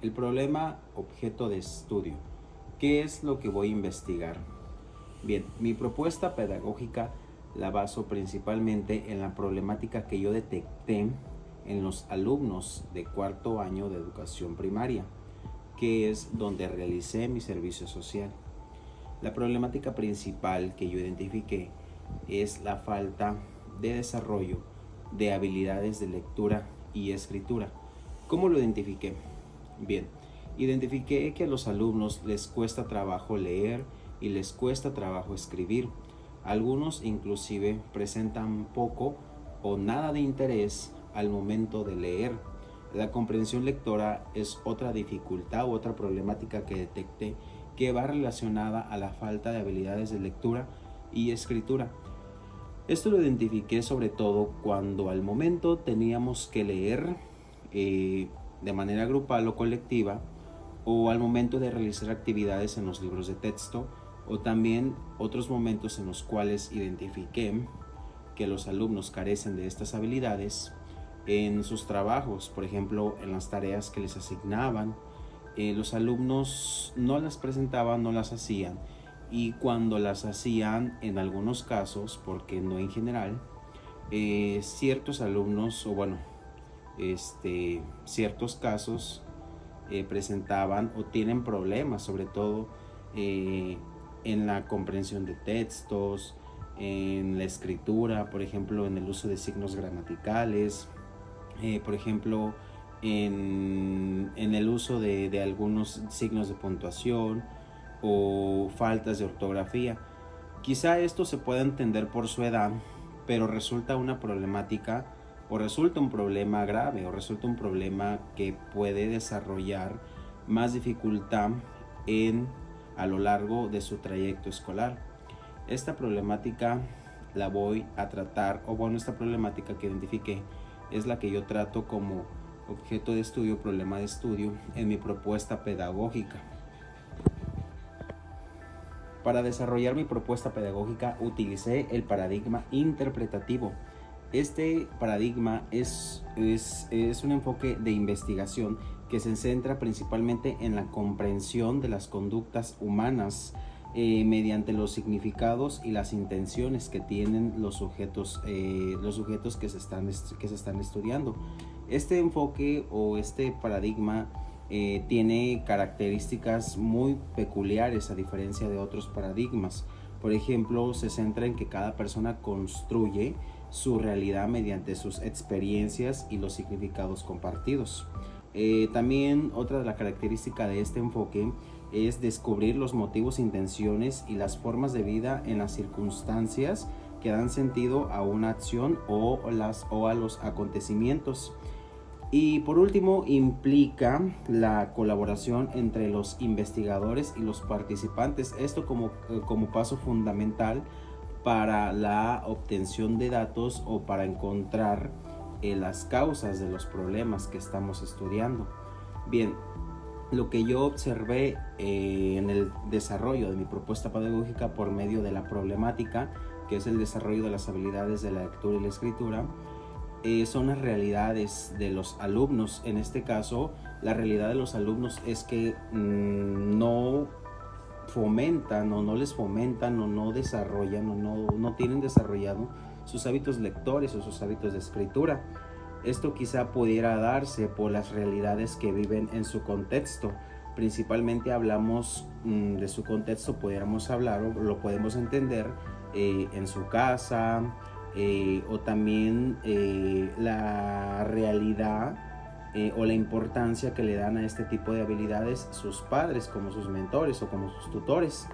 El problema objeto de estudio. ¿Qué es lo que voy a investigar? Bien, mi propuesta pedagógica la baso principalmente en la problemática que yo detecté en los alumnos de cuarto año de educación primaria, que es donde realicé mi servicio social. La problemática principal que yo identifiqué es la falta de desarrollo de habilidades de lectura y escritura. ¿Cómo lo identifiqué? Bien, identifiqué que a los alumnos les cuesta trabajo leer y les cuesta trabajo escribir. Algunos inclusive presentan poco o nada de interés al momento de leer. La comprensión lectora es otra dificultad u otra problemática que detecté que va relacionada a la falta de habilidades de lectura y escritura. Esto lo identifiqué sobre todo cuando al momento teníamos que leer de manera grupal o colectiva, o al momento de realizar actividades en los libros de texto, o también otros momentos en los cuales identifiqué que los alumnos carecen de estas habilidades en sus trabajos, por ejemplo, en las tareas que les asignaban. Los alumnos no las presentaban, no las hacían, y cuando las hacían, en algunos casos, porque no en general, ciertos alumnos, o bueno, ciertos casos presentaban o tienen problemas, sobre todo en la comprensión de textos, en la escritura, por ejemplo, en el uso de signos gramaticales, por ejemplo, en el uso de algunos signos de puntuación o faltas de ortografía. Quizá esto se pueda entender por su edad, pero resulta una problemática o resulta un problema grave o resulta un problema que puede desarrollar más dificultad a lo largo de su trayecto escolar. Esta problemática la voy a tratar, o bueno, esta problemática que identifiqué es la que yo trato como objeto de estudio, problema de estudio en mi propuesta pedagógica. Para desarrollar mi propuesta pedagógica utilicé el paradigma interpretativo. Este paradigma es un enfoque de investigación que se centra principalmente en la comprensión de las conductas humanas mediante los significados y las intenciones que tienen los sujetos que se están estudiando. Este enfoque o este paradigma tiene características muy peculiares a diferencia de otros paradigmas. Por ejemplo, se centra en que cada persona construye su realidad mediante sus experiencias y los significados compartidos. También otra de las características de este enfoque es descubrir los motivos, intenciones y las formas de vida en las circunstancias que dan sentido a una acción o a los acontecimientos. Y por último, implica la colaboración entre los investigadores y los participantes. Esto como paso fundamental para la obtención de datos o para encontrar las causas de los problemas que estamos estudiando. Bien, lo que yo observé en el desarrollo de mi propuesta pedagógica por medio de la problemática, que es el desarrollo de las habilidades de la lectura y la escritura, son las realidades de los alumnos. En este caso, la realidad de los alumnos es que no fomentan o no les fomentan o no desarrollan o no tienen desarrollado sus hábitos lectores o sus hábitos de escritura. Esto quizá pudiera darse por las realidades que viven en su contexto. Principalmente hablamos de su contexto, pudiéramos hablar o lo podemos entender en su casa, o también la realidad o la importancia que le dan a este tipo de habilidades sus padres como sus mentores o como sus tutores.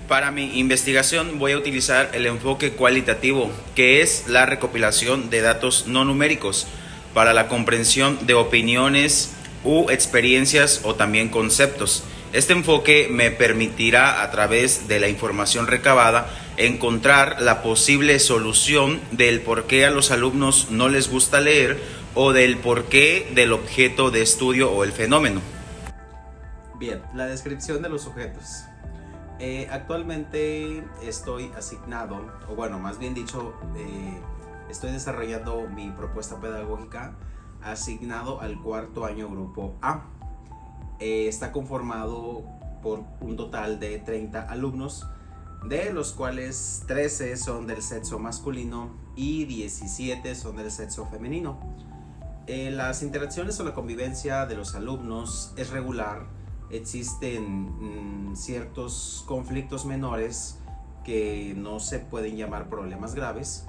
Para mi investigación voy a utilizar el enfoque cualitativo, que es la recopilación de datos no numéricos para la comprensión de opiniones u experiencias o también conceptos. Este enfoque me permitirá, a través de la información recabada, encontrar la posible solución del por qué a los alumnos no les gusta leer o del porqué del objeto de estudio o el fenómeno. Bien, la descripción de los sujetos. Actualmente estoy asignado, o bueno, más bien dicho, estoy desarrollando mi propuesta pedagógica asignado al cuarto año grupo A. Está conformado por un total de 30 alumnos, de los cuales 13 son del sexo masculino y 17 son del sexo femenino. Las interacciones o la convivencia de los alumnos es regular. Existen ciertos conflictos menores que no se pueden llamar problemas graves,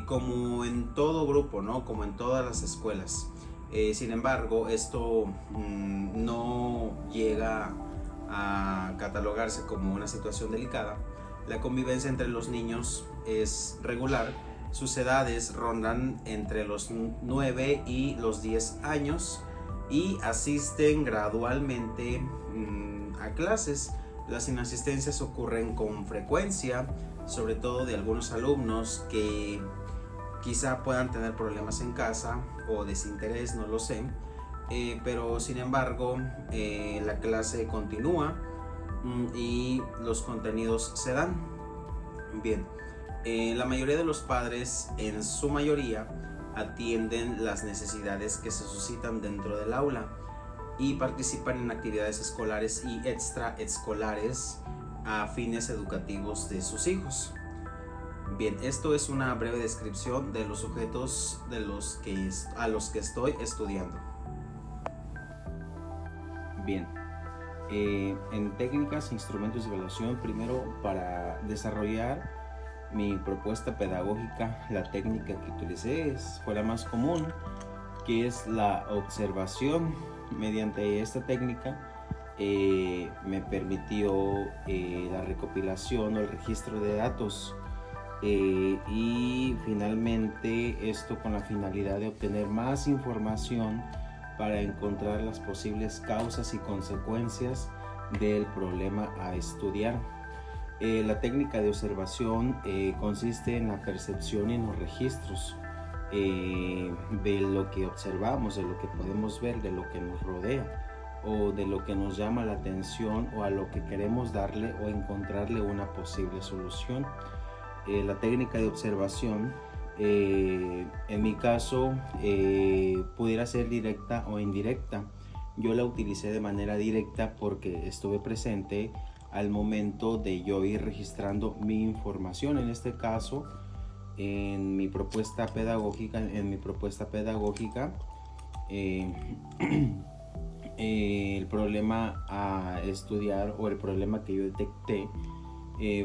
como en todo grupo, ¿no? Como en todas las escuelas. Sin embargo, esto no llega a catalogarse como una situación delicada. La convivencia entre los niños es regular. Sus edades rondan entre los 9 y los 10 años y asisten gradualmente a clases. Las inasistencias ocurren con frecuencia, sobre todo de algunos alumnos que quizá puedan tener problemas en casa o desinterés, no lo sé, pero sin embargo la clase continúa y los contenidos se dan. Bien, la mayoría de los padres, en su mayoría, atienden las necesidades que se suscitan dentro del aula y participan en actividades escolares y extraescolares a fines educativos de sus hijos. Bien, esto es una breve descripción de los sujetos a los que estoy estudiando. Bien, en técnicas e instrumentos de evaluación, primero, para desarrollar mi propuesta pedagógica, la técnica que utilicé fue la más común, que es la observación. Mediante esta técnica me permitió la recopilación o el registro de datos, y finalmente esto con la finalidad de obtener más información para encontrar las posibles causas y consecuencias del problema a estudiar. La técnica de observación consiste en la percepción y en los registros de lo que observamos, de lo que podemos ver, de lo que nos rodea o de lo que nos llama la atención o a lo que queremos darle o encontrarle una posible solución. La técnica de observación, en mi caso, pudiera ser directa o indirecta. Yo la utilicé de manera directa porque estuve presente al momento de yo ir registrando mi información. En este caso, en mi propuesta pedagógica, el problema a estudiar o el problema que yo detecté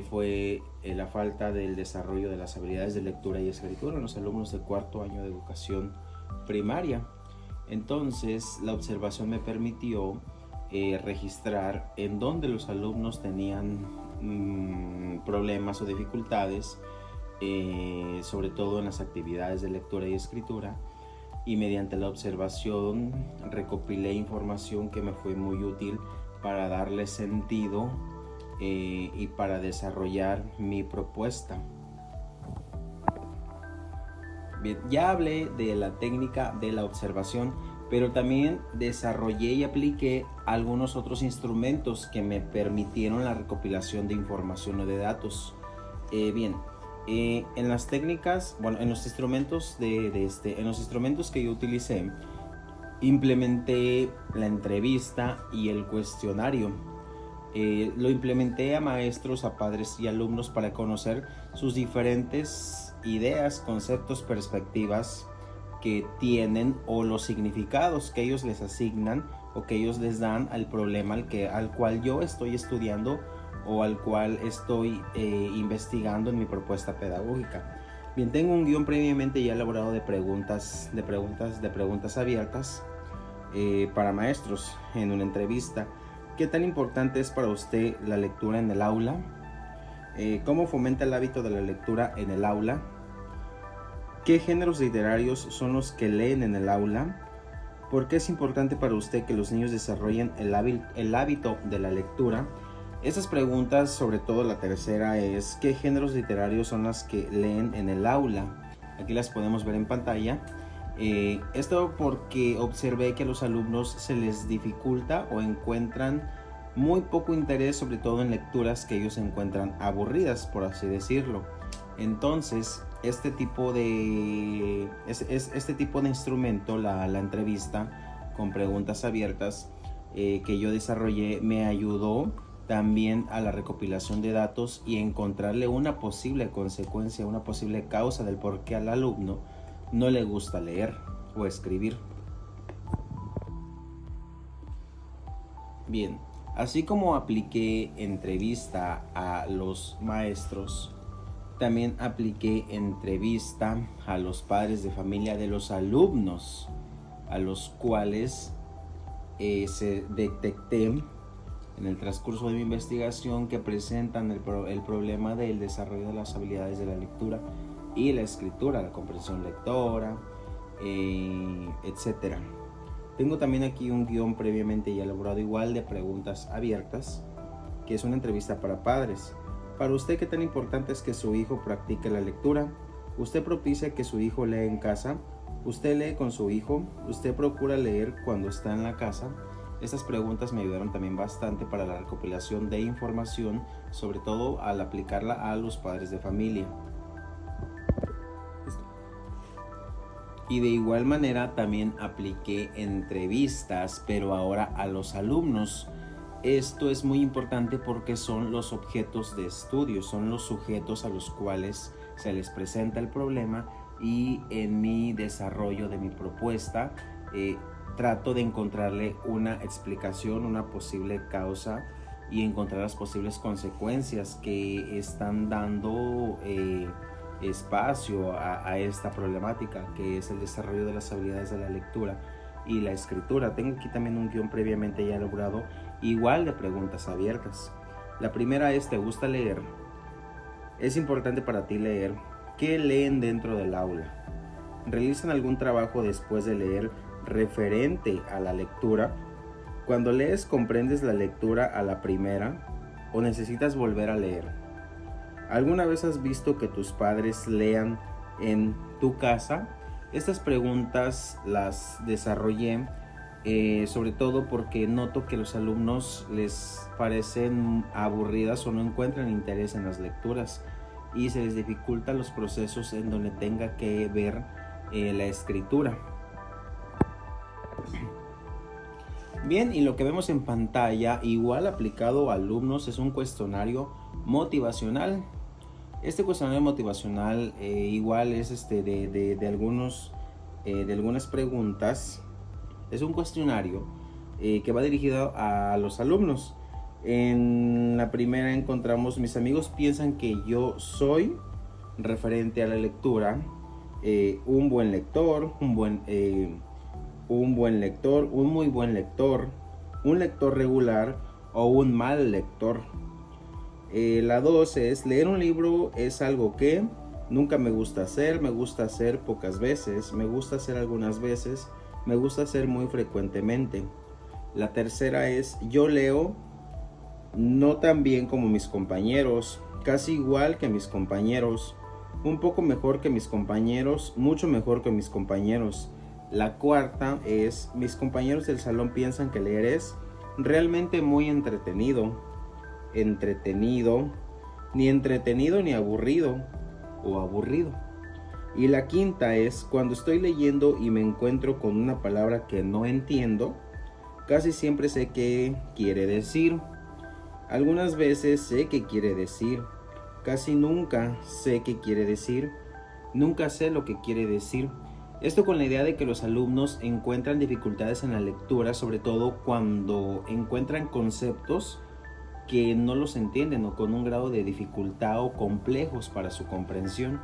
fue la falta del desarrollo de las habilidades de lectura y escritura en los alumnos de cuarto año de educación primaria. Entonces, la observación me permitió registrar en dónde los alumnos tenían problemas o dificultades, sobre todo en las actividades de lectura y escritura, y mediante la observación recopilé información que me fue muy útil para darle sentido y para desarrollar mi propuesta. Bien, ya hablé de la técnica de la observación, pero también desarrollé y apliqué algunos otros instrumentos que me permitieron la recopilación de información o de datos. En las técnicas, en los instrumentos en los instrumentos que yo utilicé, implementé la entrevista y el cuestionario. Lo implementé a maestros, a padres y alumnos para conocer sus diferentes ideas, conceptos, perspectivas que tienen o los significados que ellos les asignan o que ellos les dan al problema al cual yo estoy estudiando o al cual estoy investigando en mi propuesta pedagógica. Bien, tengo un guión previamente ya elaborado de preguntas abiertas para maestros en una entrevista. ¿Qué tan importante es para usted la lectura en el aula? ¿Cómo fomenta el hábito de la lectura en el aula? ¿Qué géneros literarios son los que leen en el aula? ¿Por qué es importante para usted que los niños desarrollen el hábito de la lectura? Estas preguntas, sobre todo la tercera, es ¿qué géneros literarios son las que leen en el aula? Aquí las podemos ver en pantalla. Esto porque observé que a los alumnos se les dificulta o encuentran muy poco interés, sobre todo en lecturas que ellos encuentran aburridas, por así decirlo. Entonces, este tipo de instrumento, la entrevista con preguntas abiertas que yo desarrollé, me ayudó también a la recopilación de datos y encontrarle una posible consecuencia, una posible causa del por qué al alumno no le gusta leer o escribir. Bien, así como apliqué entrevista a los maestros, también apliqué entrevista a los padres de familia de los alumnos, a los cuales se detecté en el transcurso de mi investigación que presentan el problema del desarrollo de las habilidades de la lectura y la escritura, la comprensión lectora, etc. Tengo también aquí un guión previamente ya elaborado igual de preguntas abiertas, que es una entrevista para padres. Para usted, ¿qué tan importante es que su hijo practique la lectura? ¿Usted propicia que su hijo lea en casa? ¿Usted lee con su hijo? ¿Usted procura leer cuando está en la casa? Estas preguntas me ayudaron también bastante para la recopilación de información, sobre todo al aplicarla a los padres de familia. Y de igual manera también apliqué entrevistas, pero ahora a los alumnos. Esto es muy importante porque son los objetos de estudio, son los sujetos a los cuales se les presenta el problema, y en mi desarrollo de mi propuesta trato de encontrarle una explicación, una posible causa y encontrar las posibles consecuencias que están dando espacio a esta problemática, que es el desarrollo de las habilidades de la lectura y la escritura. Tengo aquí también un guión previamente ya elaborado, igual de preguntas abiertas. La primera es: ¿te gusta leer? ¿Es importante para ti leer? ¿Qué leen dentro del aula? ¿Realizan algún trabajo después de leer referente a la lectura? Cuando lees, ¿comprendes la lectura a la primera o necesitas volver a leer? ¿Alguna vez has visto que tus padres lean en tu casa? Estas preguntas las desarrollé sobre todo porque noto que los alumnos les parecen aburridas o no encuentran interés en las lecturas y se les dificultan los procesos en donde tenga que ver la escritura. Bien, y lo que vemos en pantalla, igual aplicado a alumnos, es un cuestionario motivacional. Este cuestionario motivacional igual es de algunas preguntas. Es un cuestionario que va dirigido a los alumnos. En la primera encontramos: mis amigos piensan que yo soy, referente a la lectura, un buen lector, un muy buen lector, un lector regular o un mal lector. La 2 es: leer un libro es algo que nunca me gusta hacer pocas veces, me gusta hacer algunas veces, me gusta hacer muy frecuentemente. La tercera es: yo leo no tan bien como mis compañeros, casi igual que mis compañeros, un poco mejor que mis compañeros, mucho mejor que mis compañeros. La cuarta es: mis compañeros del salón piensan que leer es realmente muy entretenido, ni entretenido ni aburrido o aburrido. Y la quinta es: cuando estoy leyendo y me encuentro con una palabra que no entiendo, casi siempre sé qué quiere decir. Algunas veces sé qué quiere decir, casi nunca sé qué quiere decir, nunca sé lo que quiere decir. Esto con la idea de que los alumnos encuentran dificultades en la lectura, sobre todo cuando encuentran conceptos que no los entienden o con un grado de dificultad o complejos para su comprensión.